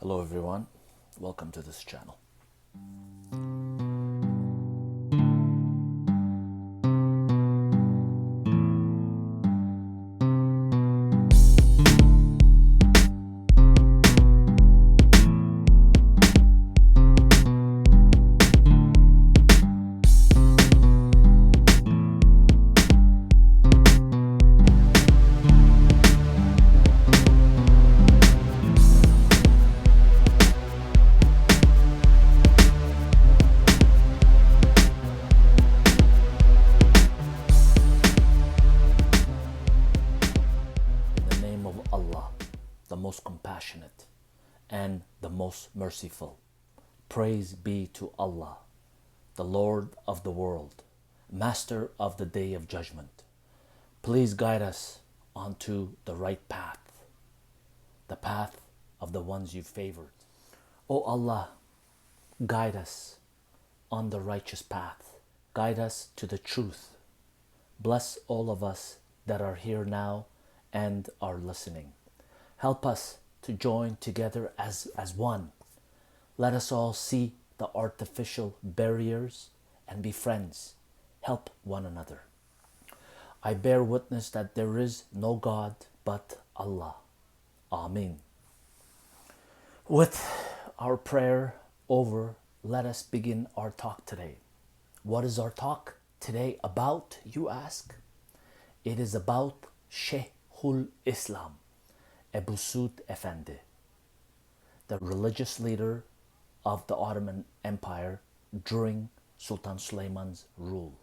Hello everyone, welcome to this channel. In the name of Allah, the most compassionate and the most merciful. Praise be to Allah, the Lord of the world, Master of the Day of Judgment. Please guide us onto the right path, the path of the ones you favored. O Allah, guide us on the righteous path. Guide us to the truth. Bless all of us that are here now and are listening. Help us to join together as one. Let us all see the artificial barriers and be friends. Help one another. I bear witness that there is no God but Allah. Amen. With our prayer over, let us begin our talk today. What is our talk today about, you ask? It is about Sheikhul Islam, Ebussuud Efendi, the religious leader of the Ottoman Empire during Sultan Süleyman's rule.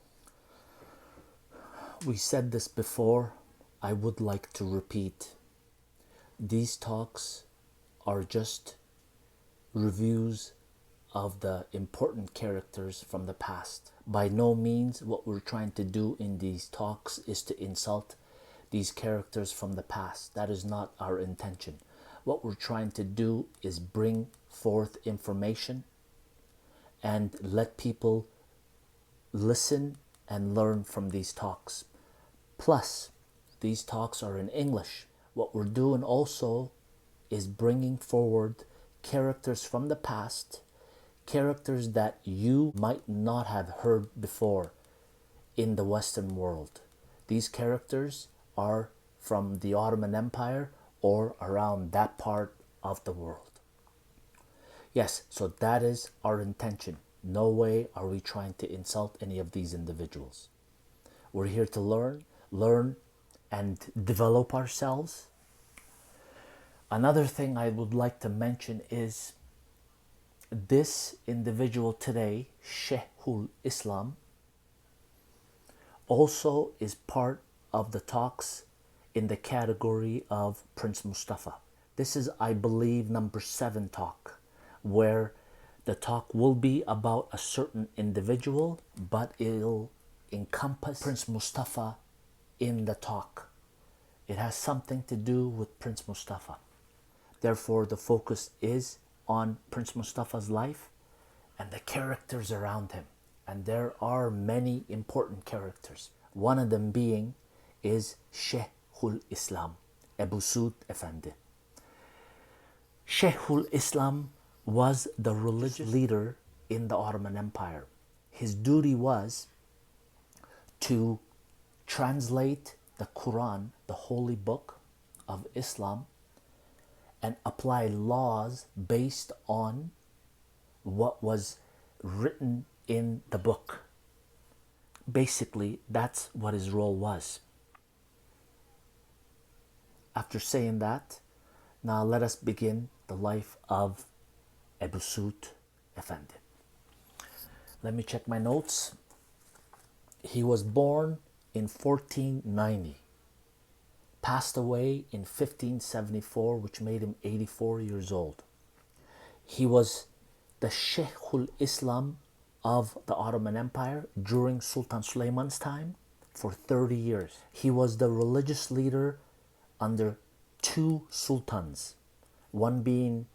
We said this before, I would like to repeat. These talks are just reviews of the important characters from the past. By no means what we're trying to do in these talks is to insult these characters from the past. That is not our intention. What we're trying to do is bring forth information and let people listen and learn from these talks. Plus, these talks are in English. What we're doing also is bringing forward characters from the past, characters that you might not have heard before in the Western world. These characters are from the Ottoman Empire or around that part of the world. Yes, so that is our intention. No way are we trying to insult any of these individuals. We're here to learn and develop ourselves. Another thing I would like to mention is this individual today, Sheikhul Islam, also is part of the talks in the category of Prince Mustafa. This is, I believe, number 7 talk, where the talk will be about a certain individual, but it'll encompass Prince Mustafa in the talk. It has something to do with Prince Mustafa. Therefore, the focus is on Prince Mustafa's life and the characters around him. And there are many important characters. One of them being is Sheikhul Islam, Ebussuud Efendi. Sheikhul Islam was the religious leader in the Ottoman Empire. His duty was to translate the Quran, the holy book of Islam, and apply laws based on what was written in the book. Basically, that's what his role was. After saying that, now let us begin the life of Ebussuud Efendi. Let me check my notes. He was born in 1490. Passed away in 1574, which made him 84 years old. He was the Sheikhul Islam of the Ottoman Empire during Sultan Süleyman's time for 30 years. He was the religious leader under 2 sultans, one being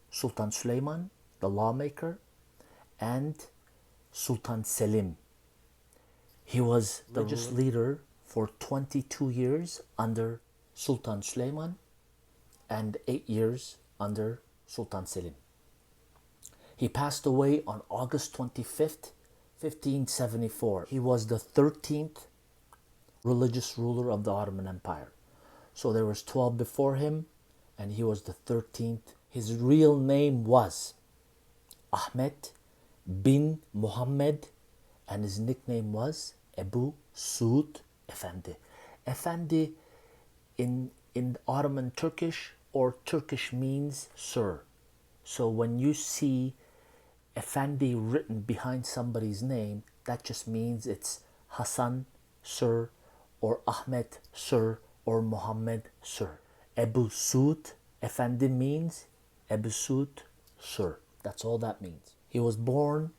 Sultan Süleyman, the lawmaker, and Sultan Selim. He was the religious leader for 22 years under Sultan Süleyman and 8 years under Sultan Selim. He passed away on August 25th, 1574. He was the 13th religious ruler of the Ottoman Empire. So there was 12 before him, and he was the 13th. His real name was Ahmed bin Muhammad, and his nickname was Ebussuud Efendi. Efendi in Ottoman Turkish or Turkish means sir. So when you see Efendi written behind somebody's name, that just means it's Hassan sir, or Ahmed sir, or Muhammad sir. Ebussuud Efendi means Ebussuud sir. That's all that means. He was born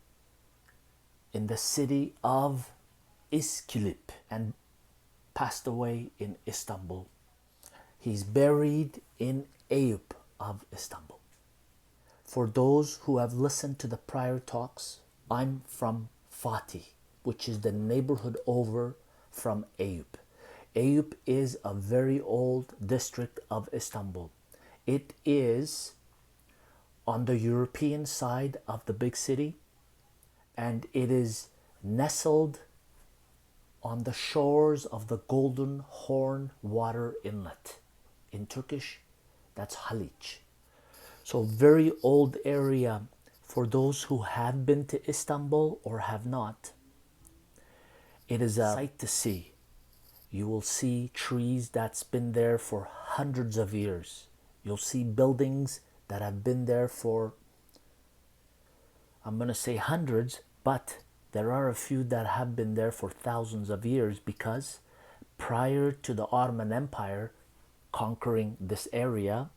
in the city of Iskilip and passed away in Istanbul. He's buried in Eyüp of Istanbul. For those who have listened to the prior talks, I'm from Fatih, which is the neighborhood over from Eyüp. Eyüp is a very old district of Istanbul. It is on the European side of the big city, and it is nestled on the shores of the Golden Horn water inlet. In Turkish, that's Haliç. So very old area. For those who have been to Istanbul or have not, it is a sight to see. You will see trees that's been there for hundreds of years. You'll see buildings that have been there for, I'm going to say hundreds, but there are a few that have been there for thousands of years, because prior to the Ottoman Empire conquering this area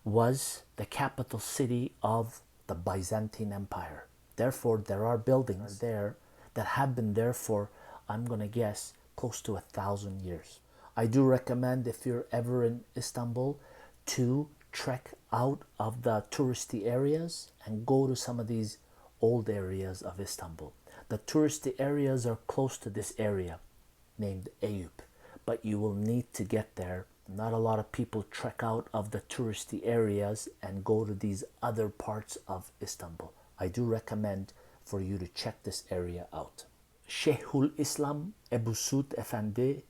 was the capital city of the Byzantine Empire. Therefore, there are buildings there that have been there for, I'm going to guess, close to 1,000 years. I do recommend, if you're ever in Istanbul, to trek out of the touristy areas and go to some of these old areas of Istanbul. The touristy areas are close to this area named Eyüp, but you will need to get there. Not a lot of people trek out of the touristy areas and go to these other parts of Istanbul. I do recommend for you to check this area out. Sheikhul Islam Ebussuud Efendi,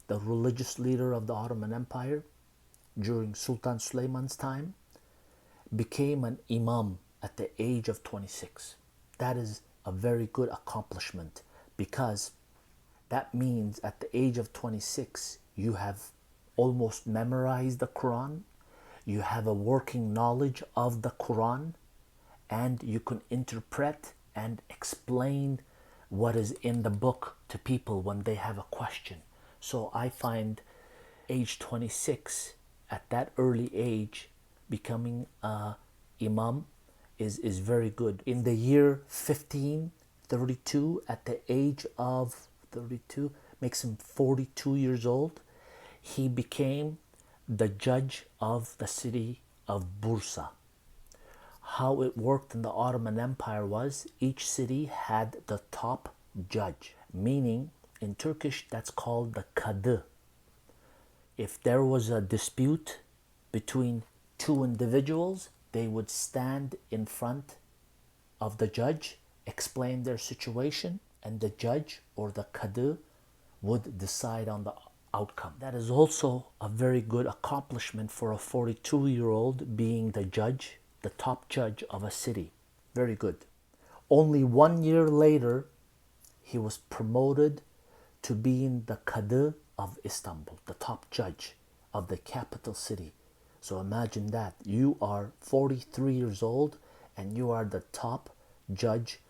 the religious leader of the Ottoman Empire during Sultan Süleyman's time, became an imam at the age of 26. That is a very good accomplishment, because that means at the age of 26 you have almost memorized the Quran, you have a working knowledge of the Quran, and you can interpret and explain what is in the book to people when they have a question. So I find age 26, at that early age, becoming a imam is very good. In the year 1532, at the age of 32, makes him 42 years old, he became the judge of the city of Bursa. How it worked in the Ottoman Empire was each city had the top judge, meaning in Turkish that's called the kadı. If there was a dispute between two individuals, they would stand in front of the judge, explain their situation, and the judge or the kadı would decide on the outcome. That is also a very good accomplishment for a 42-year-old being the judge, the top judge of a city. Very good. Only 1 year later, he was promoted to being the kadı of Istanbul, the top judge of the capital city. So imagine that. You are 43 years old and you are the top judge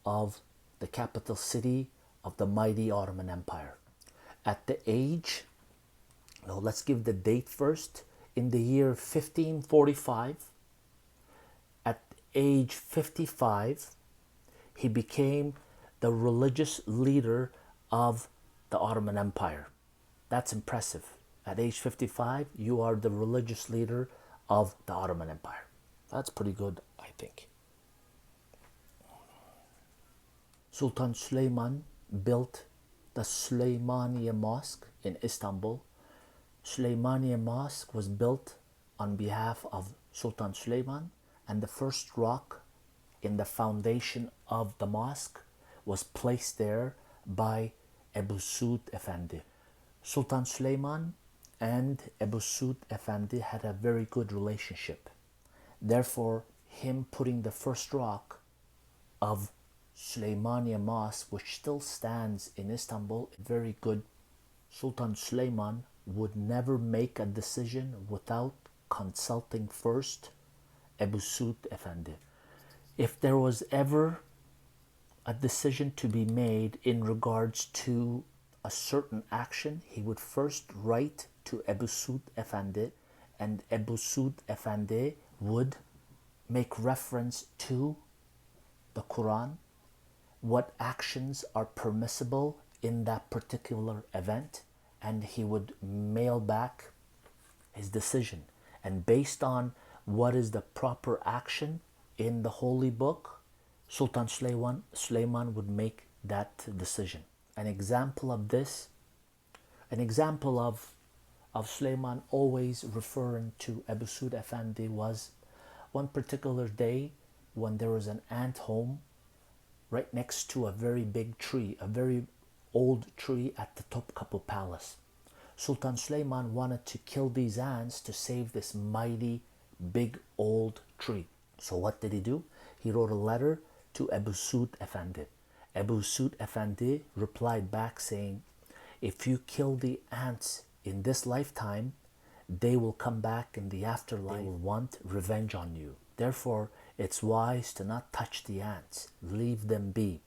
of the capital city of the mighty Ottoman Empire. At the age, no, let's give the date first. In the year 1545, at age 55, he became the religious leader of the Ottoman Empire. That's impressive. At age 55, you are the religious leader of the Ottoman Empire. That's pretty good, I think. Sultan Süleyman built the Süleymaniye Mosque in Istanbul. Süleymaniye Mosque was built on behalf of Sultan Suleiman, and the first rock in the foundation of the mosque was placed there by Ebussuud Efendi. Sultan Suleiman and Ebussuud Efendi had a very good relationship. Therefore, him putting the first rock of Süleymaniye Mosque, which still stands in Istanbul, very good. Sultan Suleiman would never make a decision without consulting first Ebussuud Efendi. If there was ever a decision to be made in regards to a certain action, he would first write to Ebussuud Efendi, and Ebussuud Efendi would make reference to the Quran, what actions are permissible in that particular event, and he would mail back his decision. And based on what is the proper action in the holy book, Sultan Suleiman would make that decision. An example of this, an example of Suleiman always referring to Ebussuud Efendi was one particular day when there was an ant home right next to a very big tree, a very old tree at the Topkapı Palace. Sultan Suleiman wanted to kill these ants to save this mighty, big, old tree. So what did he do? He wrote a letter to Ebussuud Efendi. Ebussuud Efendi replied back saying, if you kill the ants in this lifetime, they will come back in the afterlife. They will want revenge on you. Therefore, it's wise to not touch the ants. Leave them be.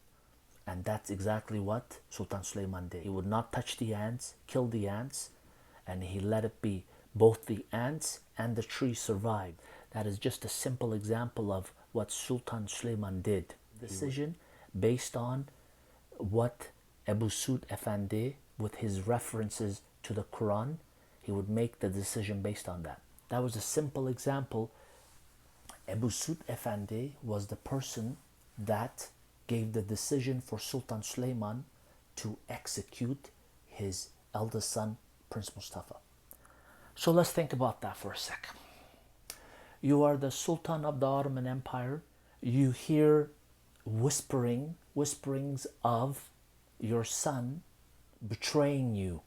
And that's exactly what Sultan Suleiman did. He would not touch the ants, kill the ants, and he let it be. Both the ants and the tree survived. That is just a simple example of what Sultan Suleiman did. Decision based on what Ebussuud Efendi, with his references to the Quran, he would make the decision based on that. That was a simple example. Ebussuud Efendi was the person that gave the decision for Sultan Suleiman to execute his eldest son, Prince Mustafa. So let's think about that for a sec. You are the Sultan of the Ottoman Empire. You hear whisperings of your son betraying you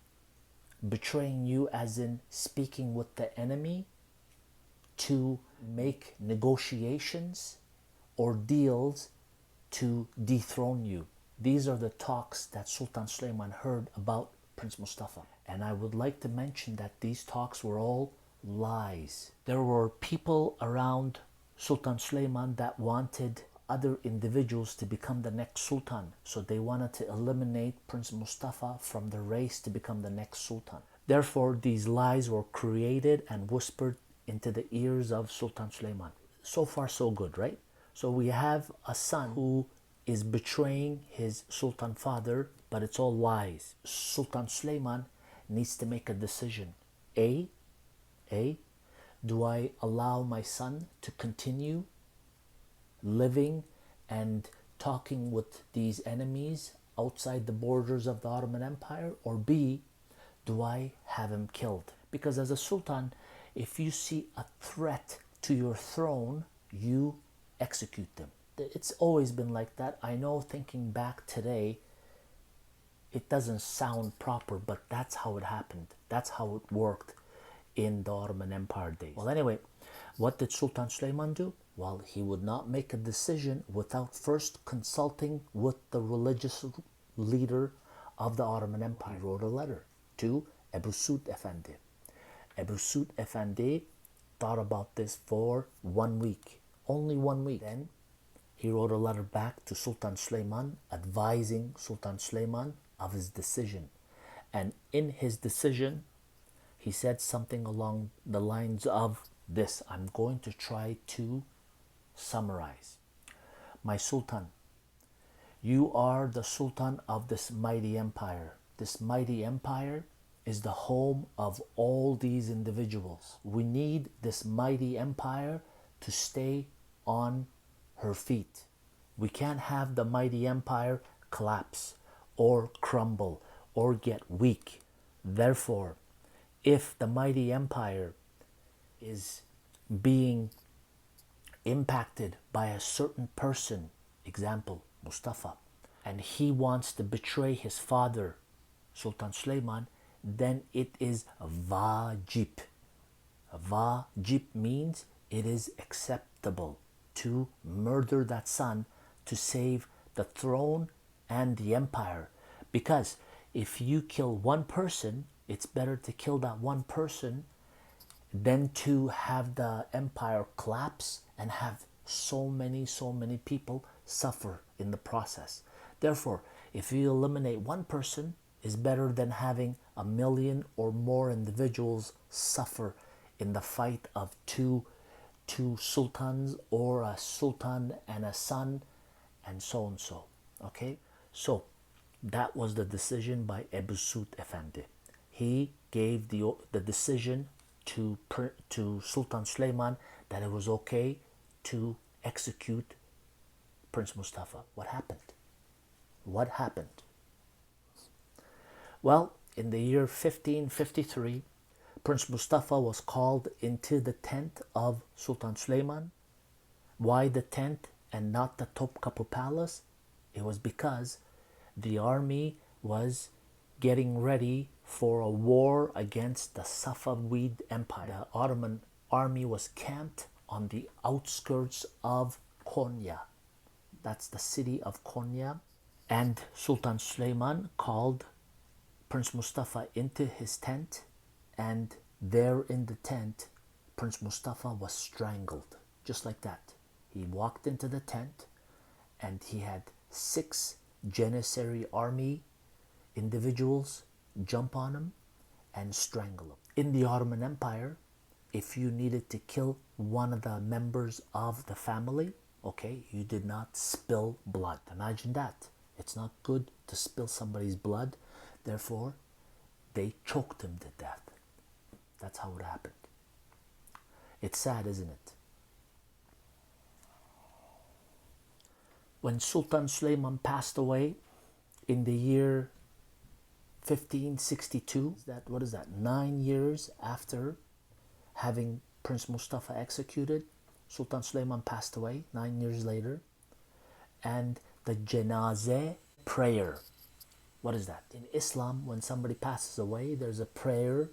as in speaking with the enemy to make negotiations or deals to dethrone you. These are the talks that Sultan Suleiman heard about Prince Mustafa. And I would like to mention that these talks were all lies. There were people around Sultan Suleiman that wanted other individuals to become the next sultan. So they wanted to eliminate Prince Mustafa from the race to become the next sultan. Therefore, these lies were created and whispered into the ears of Sultan Suleiman. So far, so good, right? So we have a son who is betraying his sultan father, but it's all lies. Sultan Suleiman needs to make a decision. A, do I allow my son to continue living and talking with these enemies outside the borders of the Ottoman Empire? Or B, do I have him killed? Because as a sultan, if you see a threat to your throne, you execute them. It's always been like that. I know, thinking back today, it doesn't sound proper, but that's how it happened. That's how it worked in the Ottoman Empire days. Well, anyway, what did Sultan Suleiman do? Well, he would not make a decision without first consulting with the religious leader of the Ottoman Empire. He wrote a letter to Ebussuud Efendi. Ebussuud Efendi thought about this for 1 week. Only 1 week. Then he wrote a letter back to Sultan Suleiman, advising Sultan Suleiman of his decision. And in his decision, he said something along the lines of this. I'm going to try to summarize. My Sultan, you are the Sultan of this mighty empire. This mighty empire is the home of all these individuals. We need this mighty empire to stay on her feet. We can't have the mighty empire collapse or crumble or get weak. Therefore, if the mighty empire is being impacted by a certain person, example, Mustafa, and he wants to betray his father, Sultan Suleiman, then it is wajib. Wajib means it is acceptable to murder that son to save the throne and the empire. Because if you kill one person, it's better to kill that one person than to have the empire collapse and have so many people suffer in the process. Therefore, if you eliminate one person, is better than having 1,000,000 or more individuals suffer in the fight of two sultans, or a sultan and a son, and so and so. Okay, so that was the decision by Ebussuud Efendi. He gave the decision to Sultan Suleiman that it was okay to execute Prince Mustafa. What happened? What happened? Well, in the year 1553, Prince Mustafa was called into the tent of Sultan Suleiman. Why the tent and not the Topkapı Palace? It was because the army was getting ready for a war against the Safavid Empire. The Ottoman army was camped on the outskirts of Konya. That's the city of Konya. And Sultan Suleiman called Prince Mustafa into his tent, and there in the tent, Prince Mustafa was strangled, just like that. He walked into the tent, and he had 6 Janissary army individuals jump on him and strangle him. In the Ottoman Empire, if you needed to kill one of the members of the family, okay, you did not spill blood. Imagine that. It's not good to spill somebody's blood. Therefore, they choked him to death. That's how it happened. It's sad, isn't it? When Sultan Suleiman passed away in the year 1562, what is that, 9 years after having Prince Mustafa executed, Sultan Suleiman passed away 9 years later. And the janazeh prayer, what is that? In Islam, when somebody passes away, there's a prayer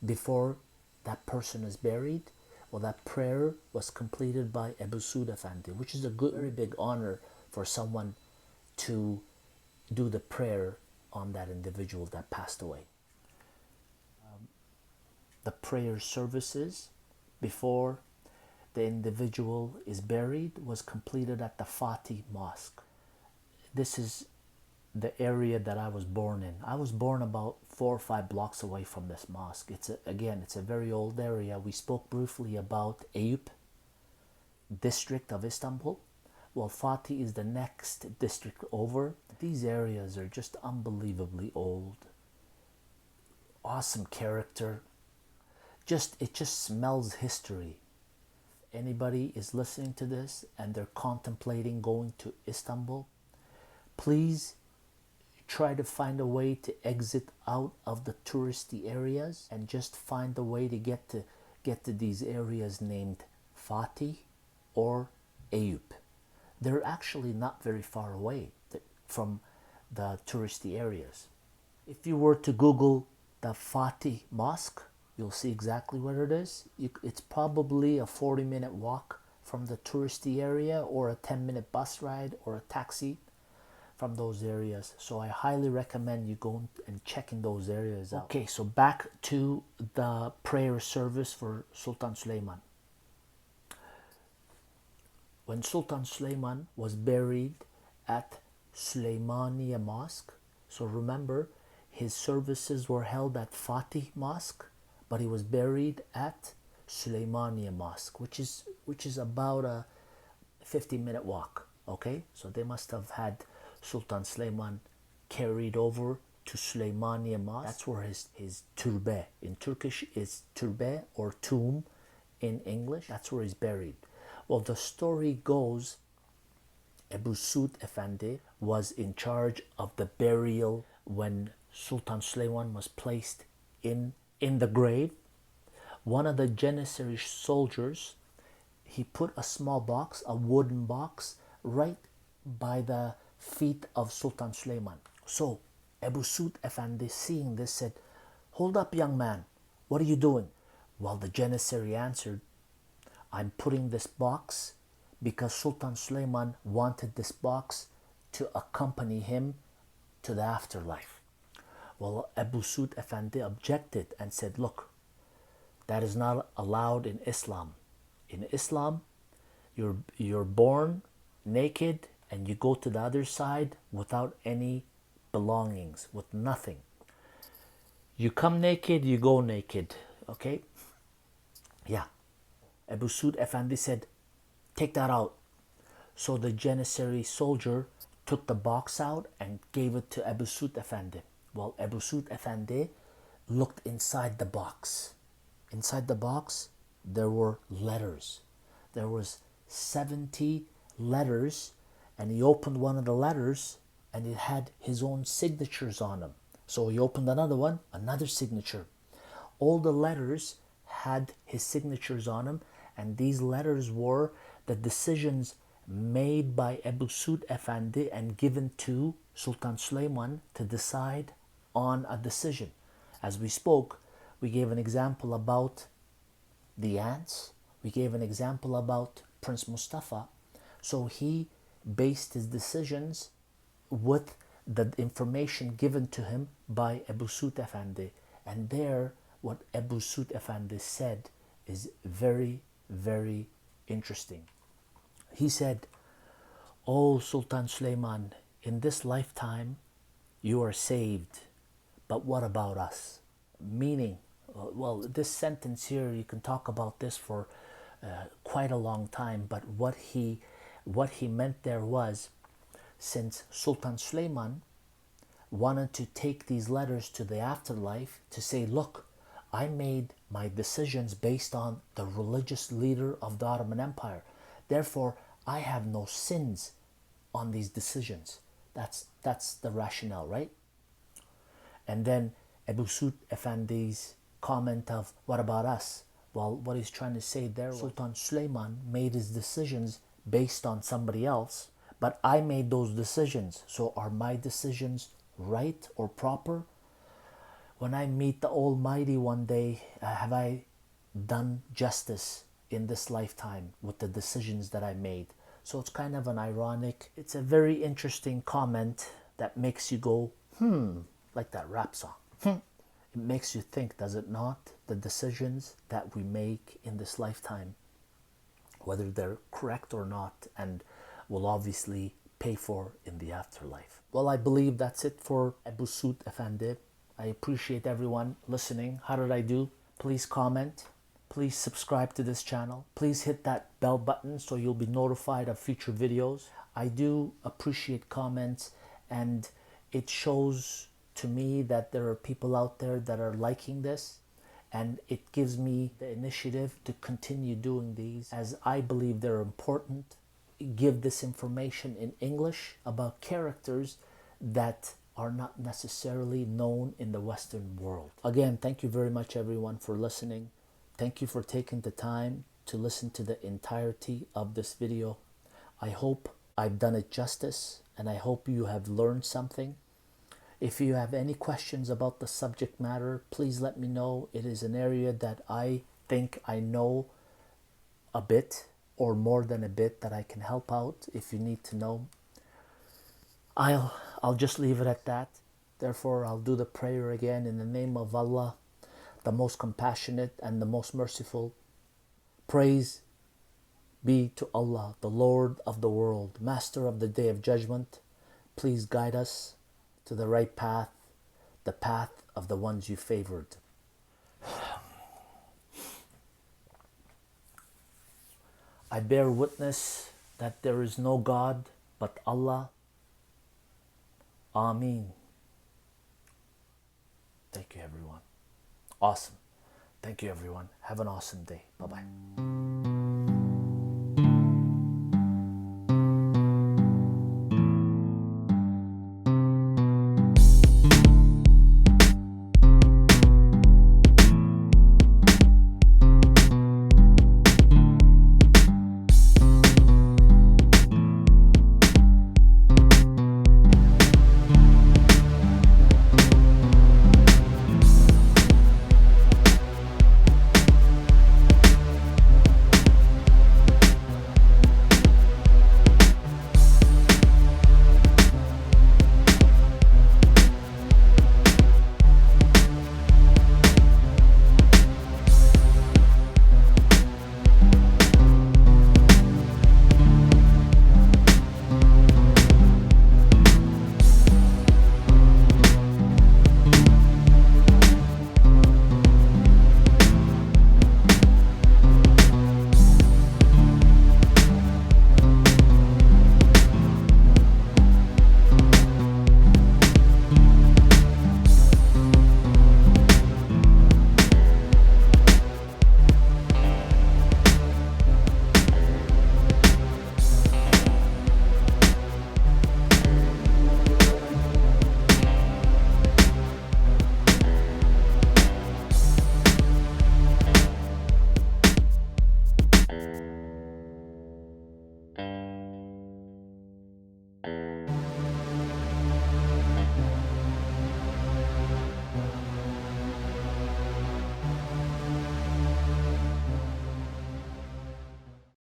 before that person is buried. Well, that prayer was completed by Ebussuud Efendi, which is a very big honor for someone to do the prayer on that individual that passed away. The prayer services before the individual is buried was completed at the Fatih Mosque. This is the area that I was born in. I was born about 4 or 5 blocks away from this mosque. It's a very old area. We spoke briefly about Eyüp district of Istanbul. Well, Fatih is the next district over. These areas are just unbelievably old. Awesome character. It just smells history. Anybody is listening to this and they're contemplating going to Istanbul, please try to find a way to exit out of the touristy areas and just find a way to get to these areas named Fatih or Eyüp. They're actually not very far away from the touristy areas. If you were to Google the Fatih Mosque, you'll see exactly where it is. It's probably a 40-minute walk from the touristy area, or a 10-minute bus ride or a taxi from those areas. So I highly recommend you going and checking those areas out. Okay, so back to the prayer service for Sultan Suleiman. When Sultan Suleiman was buried at Süleymaniye Mosque, so remember, his services were held at Fatih Mosque, but he was buried at Süleymaniye Mosque, which is about a 50-minute walk. Okay, so they must have had Sultan Suleiman carried over to Süleymaniye Mosque. That's where his türbe, in Turkish is türbe or tomb in English. That's where he's buried. Well, the story goes Ebussuud Efendi was in charge of the burial when Sultan Suleiman was placed in the grave. one of the Janissary soldiers, he put a small box, a wooden box, right by the feet of Sultan Suleiman. So Ebussuud Efendi, seeing this, said, "Hold up, young man, what are you doing?" Well, the Janissary answered, "I'm putting this box because Sultan Suleiman wanted this box to accompany him to the afterlife." Well, Ebussuud Efendi objected and said, "Look, that is not allowed in Islam. In Islam, you're born naked and you go to the other side without any belongings, with nothing. You come naked, you go naked, okay?" Yeah. Ebussuud Efendi said, "Take that out." So the Janissary soldier took the box out and gave it to Ebussuud Efendi. Well, Ebussuud Efendi looked inside the box. Inside the box, there were letters. There was 70 letters, and he opened one of the letters and it had his own signatures on them. So he opened another one, another signature. All the letters had his signatures on them, and these letters were the decisions made by Ebussuud Efendi and given to Sultan Suleiman to decide on a decision. As we spoke, we gave an example about the ants. We gave an example about Prince Mustafa. So he based his decisions with the information given to him by Ebussuud Efendi. And there, what Ebussuud Efendi said is very, very interesting. He said, "Oh Sultan Suleiman, in this lifetime you are saved, but what about us?" Meaning, well, this sentence here, you can talk about this for quite a long time, but what he meant there was, since Sultan Suleiman wanted to take these letters to the afterlife to say, "Look, I made my decisions based on the religious leader of the Ottoman Empire. Therefore, I have no sins on these decisions." That's the rationale, right? And then Ebussuud Efendi's comment of, "What about us?" Well, what he's trying to say there, Sultan Suleiman made his decisions based on somebody else, but I made those decisions. So are my decisions right or proper? When I meet the Almighty one day, have I done justice in this lifetime with the decisions that I made? So it's kind of an ironic, it's a very interesting comment that makes you go, like that rap song. It makes you think, does it not? The decisions that we make in this lifetime, whether they're correct or not, and will obviously pay for in the afterlife. Well, I believe that's it for Ebussuud Efendi. I appreciate everyone listening. How did I do? Please comment. Please subscribe to this channel. Please hit that bell button so you'll be notified of future videos. I do appreciate comments, and it shows to me that there are people out there that are liking this, and it gives me the initiative to continue doing these, as I believe they're important. Give this information in English about characters that are not necessarily known in the Western world. Again, thank you very much everyone for listening. Thank you for taking the time to listen to the entirety of this video. I hope I've done it justice, and I hope you have learned something. If you have any questions about the subject matter, please let me know. It is an area that I think I know a bit, or more than a bit, that I can help out if you need to know. I'll just leave it at that. Therefore, I'll do the prayer again. In the name of Allah, the most compassionate and the most merciful. Praise be to Allah, the Lord of the world, Master of the Day of Judgment. Please guide us to the right path, the path of the ones you favored. I bear witness that there is no God but Allah. Ameen. Thank you, everyone. Awesome. Thank you, everyone. Have an awesome day. Bye-bye.